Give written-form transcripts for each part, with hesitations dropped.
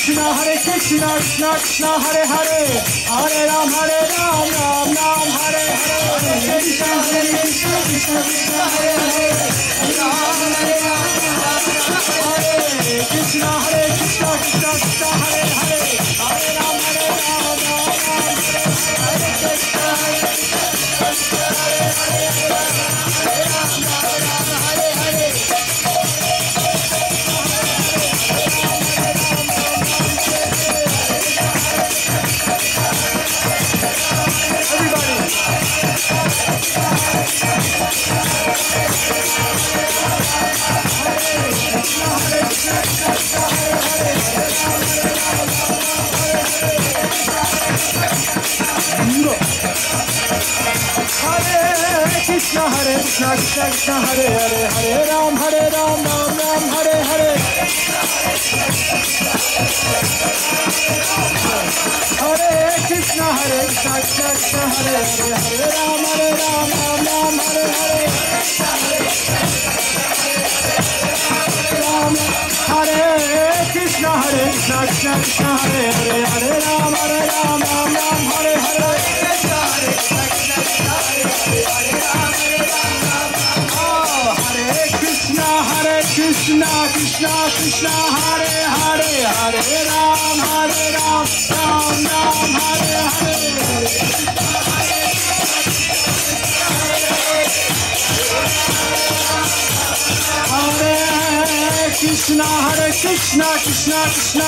Krishna, Krishna Hare Hare, Hare Ram, Ram Ram, Hare Hare, Krishna Krishna, Krishna Hare Hare, Ram Hare Ram, Hare Krishna, Krishna Krishna Hare Hare, Hare Ram, Ram Ram, Hare Krishna, Krishna Hare Hare, Hare Ram, Hare Hare. Krishna Hare Krishna, Krishna Krishna Hare Hare, Hare Ram, Ram Ram, Hare Hare. Hare Krishna, Krishna Krishna Hare Hare, Hare Ram, Ram Hare Hare. Ram Hare Krishna, Krishna Krishna Hare Hare, Hare Ram, Ram Hare Hare. Krishna, Krishna Krishna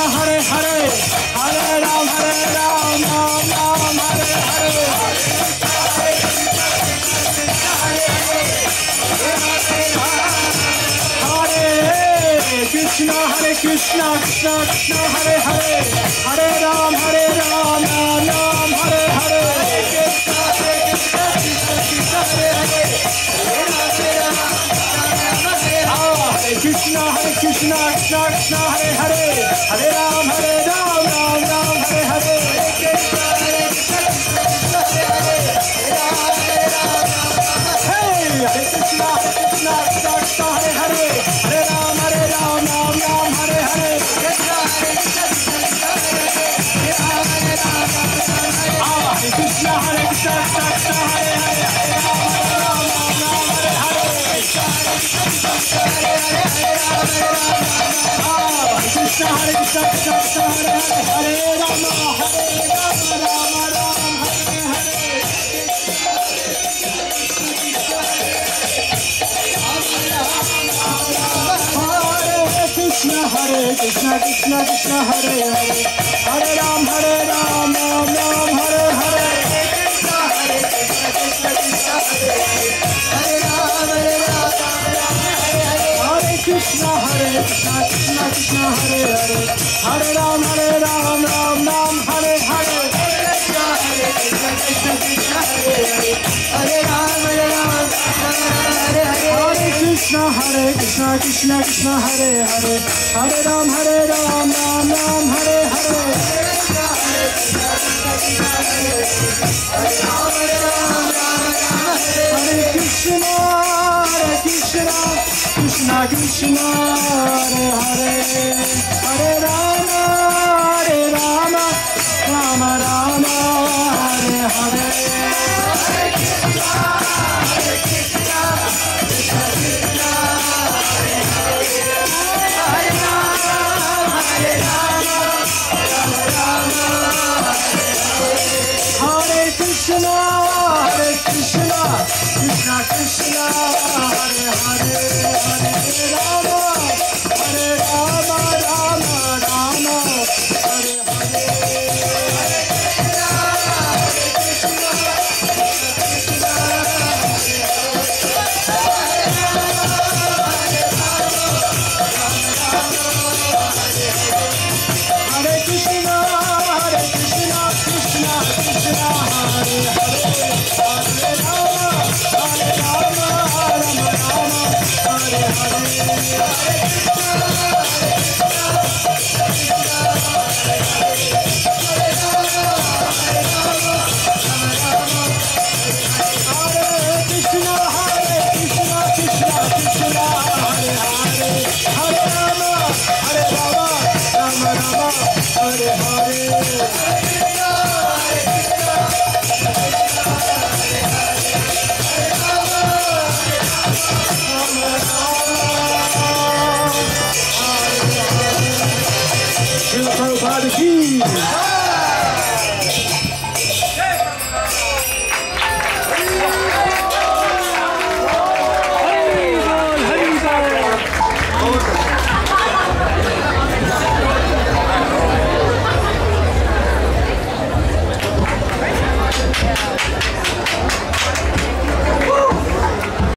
Hare Hare, Hare Ram, Ram Hare Hare. Hare Krishna, Krishna Krishna Hare Hare, Hare Ram, Ram Hare Hare. Krishna, Krishna Krishna Hare Hare, Hare Ram, Ram Hare Hare. Krishna, Krishna Krishna Hare Hare, Hare Ram, Ram Hare Hare. Hey, Krishna, Krishna Krishna Hare Hare, Hare Ram, Ram Hare Hare. Krishna, Krishna Hare Hare, Krishna Hare Krishna, Hare Rama, Hare Rama, Rama Hare Hare. Krishna, Krishna Krishna Hare Hare, Hare Ram, Ram Hare Hare. Krishna, Krishna Krishna Hare Hare, Hare Ram, Ram Hare Hare. Krishna, Krishna Krishna Hare Hare, Hare Ram, Ram Hare Hare. Hare Krishna, Krishna Krishna Hare Hare, Hare Ram, Ram Hare Hare. Hare Krishna, Krishna Krishna Hare Hare, Hare Rama, Rama Rama Hare Hare. Hare Krishna, Krishna Krishna Hare Hare, Hare Rama, Rama Rama Hare Hare. Hare Krishna, Krishna Krishna Hare Hare, Hare Rama, Rama Rama Hare Hare. Hare Krishna, Krishna Krishna Hare Hare, Hare Rama, Rama Rama